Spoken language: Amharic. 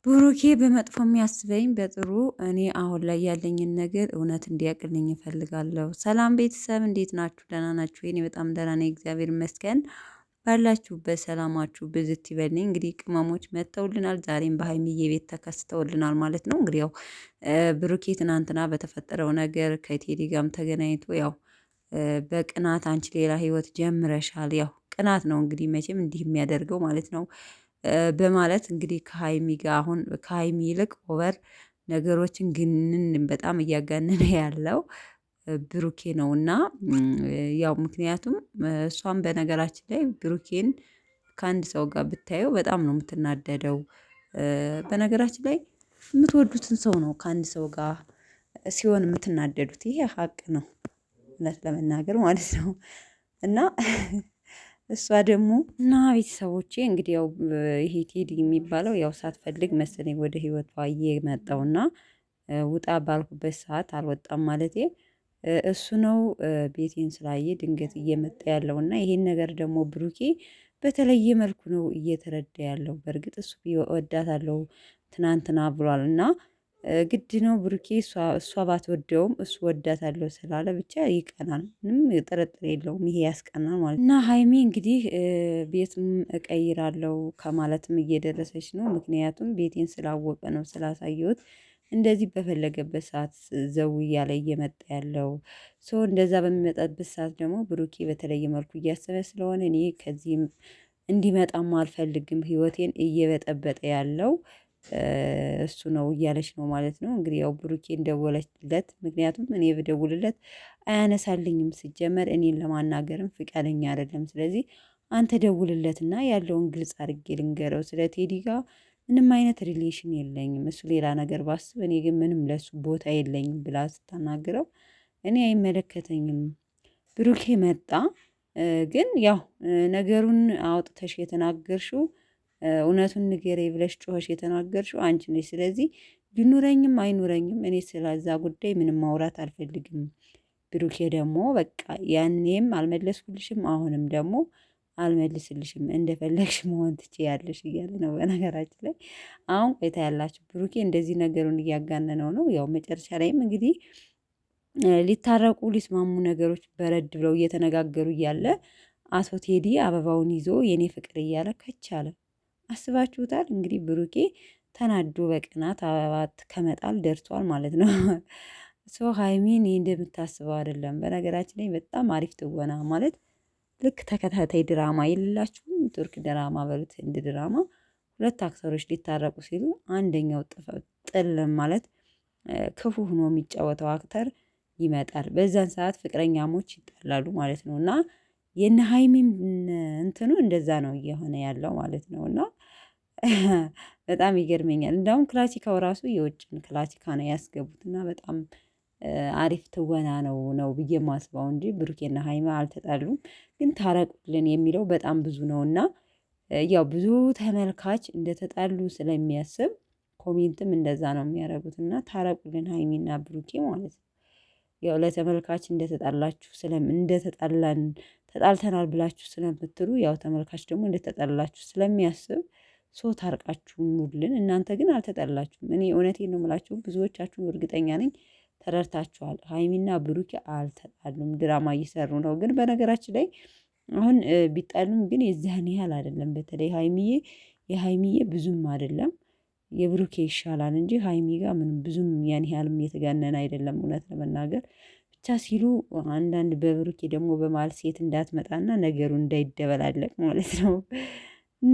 ብሩኬ በመጥፎ የሚያስበኝ በጥሩ እኔ አሁን ላይ ያለኝን ነገር እውነት እንዲያቅልኝ እፈልጋለሁ። ሰላም ቤተሰብ እንዴት ናችሁ? ደህና ናችሁ? እኔ በጣም ደህና ነኝ፣ እግዚአብሔር ይመስገን። ባላችሁበት ሰላማችሁ ብዝት ይበልኝ። እንግዲህ ቅመሞች መጥተውልናል። ዛሬም በሀይሚዬ ቤት ተከስተውልናል ማለት ነው። እንግዲህ ያው ብሩኬ ትናንትና በተፈጠረው ነገር ከቴዲ ጋርም ተገናኝቶ ያው በቅናት አንቺ ሌላ ህይወት ጀምረሻል፣ ያው ቅናት ነው እንግዲህ መቼም እንዲህ የሚያደርገው ማለት ነው በማለት እንግዲህ ከሀይሚ ጋር አሁን ከሀይሚ ይልቅ ኦቨር ነገሮችን ግንን በጣም እያጋነነ ያለው ብሩኬ ነው። እና ያው ምክንያቱም እሷም በነገራችን ላይ ብሩኬን ከአንድ ሰው ጋር ብታየው በጣም ነው የምትናደደው። በነገራችን ላይ የምትወዱትን ሰው ነው ከአንድ ሰው ጋር ሲሆን የምትናደዱት፣ ይሄ ሀቅ ነው እውነት ለመናገር ማለት ነው። እና እሷ ደግሞ እና ቤተሰቦቼ እንግዲህ ያው ይሄ ቴዲ የሚባለው ያው ሳትፈልግ መሰለኝ ወደ ህይወቷ እየመጣውና ውጣ ባልኩበት ሰዓት አልወጣም ማለቴ እሱ ነው። ቤቴን ስላየ ድንገት እየመጣ ያለው እና ይሄን ነገር ደግሞ ብሩኬ በተለየ መልኩ ነው እየተረዳ ያለው። በእርግጥ እሱ እወዳታለሁ ትናንትና ብሏል እና ግድ ነው ብሩኬ እሷ ባትወደውም እሱ ወዳታለሁ ስላለ ብቻ ይቀናል። ምንም ጥርጥር የለውም፣ ይሄ ያስቀናል ማለት ነው። እና ሀይሚ እንግዲህ ቤትም እቀይራለሁ ከማለትም እየደረሰች ነው። ምክንያቱም ቤቴን ስላወቀ ነው ስላሳየሁት እንደዚህ በፈለገበት ሰዓት ዘው እያለ እየመጣ ያለው ሰው። እንደዛ በሚመጣበት ሰዓት ደግሞ ብሩኬ በተለየ መልኩ እያሰበ ስለሆነ እኔ ከዚህም እንዲመጣም አልፈልግም፣ ህይወቴን እየበጠበጠ ያለው እሱ ነው እያለች ነው ማለት ነው። እንግዲህ ያው ብሩኬ እንደወለችለት፣ ምክንያቱም እኔ ብደውልለት አያነሳልኝም፣ ሲጀመር እኔን ለማናገርም ፍቃደኛ አይደለም። ስለዚህ አንተ ደውልለትና ያለውን ግልጽ አድርጌ ልንገረው፣ ስለ ቴዲ ጋር ምንም አይነት ሪሌሽን የለኝም፣ እሱ ሌላ ነገር ባስብ እኔ ግን ምንም ለሱ ቦታ የለኝም ብላ ስታናግረው እኔ አይመለከተኝም። ብሩኬ መጣ ግን ያው ነገሩን አውጥተሽ የተናገርሽው እውነቱን ንገሬ ብለሽ ጮኸሽ የተናገርሽው አንቺ ነሽ። ስለዚህ ቢኑረኝም አይኑረኝም እኔ ስለዛ ጉዳይ ምንም ማውራት አልፈልግም። ብሩኬ ደግሞ በቃ ያኔም አልመለስኩልሽም፣ አሁንም ደግሞ አልመልስልሽም፣ እንደፈለግሽ መሆን ትችያለሽ እያለ ነው። በነገራችን ላይ አሁን ቆይታ ያላችሁ ብሩኬ እንደዚህ ነገሩን እያጋነነው ነው። ያው መጨረሻ ላይም እንግዲህ ሊታረቁ ሊስማሙ ነገሮች በረድ ብለው እየተነጋገሩ እያለ አቶ ቴዲ አበባውን ይዞ የኔ ፍቅር እያለ ከቻለ አስባችሁታል። እንግዲህ ብሩኬ ተናዶ በቅናት አበባ ከመጣል ደርሷል ማለት ነው። ሶ ሀይሚን ይህ እንደምታስበው አይደለም። በነገራችን ላይ በጣም አሪፍ ትወና ማለት ልክ ተከታታይ ድራማ የሌላችሁም ቱርክ ድራማ በሉት ህንድ ድራማ ሁለት አክተሮች ሊታረቁ ሲሉ አንደኛው ጥል ማለት ክፉ ሆኖ የሚጫወተው አክተር ይመጣል። በዛን ሰዓት ፍቅረኛሞች ይጣላሉ ማለት ነው። እና የነ ሀይሚም እንትኑ እንደዛ ነው እየሆነ ያለው ማለት ነው። እና በጣም ይገርመኛል። እንዳውም ክላሲካው ራሱ የውጭን ክላሲካ ነው ያስገቡት እና በጣም አሪፍ ትወና ነው ብዬ ማስበው እንጂ ብሩኬና ሀይማ አልተጣሉም። ግን ታረቁልን የሚለው በጣም ብዙ ነው እና ያው ብዙ ተመልካች እንደተጣሉ ስለሚያስብ ኮሜንትም እንደዛ ነው የሚያደርጉት እና ታረቁልን ሀይሚና ብሩኬ ማለት ነው። ያው ለተመልካች እንደተጣላችሁ እንደተጣላን ተጣልተናል ብላችሁ ስለምትሉ ያው ተመልካች ደግሞ እንደተጣላችሁ ስለሚያስብ ሶ ታርቃችሁ ኑልን። እናንተ ግን አልተጣላችሁም። እኔ እውነቴን ነው የምላችሁ፣ ብዙዎቻችሁ እርግጠኛ ነኝ ተረድታችኋል። ሀይሚና ብሩኬ አልተጣሉም፣ ድራማ እየሰሩ ነው። ግን በነገራችን ላይ አሁን ቢጣሉም ግን የዚህን ያህል አይደለም። በተለይ የሀይሚዬ ብዙም አይደለም፣ የብሩኬ ይሻላል እንጂ ሀይሚ ጋር ምንም ብዙም ያን ያህልም የተጋነነ አይደለም እውነት ለመናገር ብቻ ሲሉ አንዳንድ በብሩኬ ደግሞ በመሀል ሴት እንዳትመጣና ነገሩ እንዳይደበላለቅ ማለት ነው እና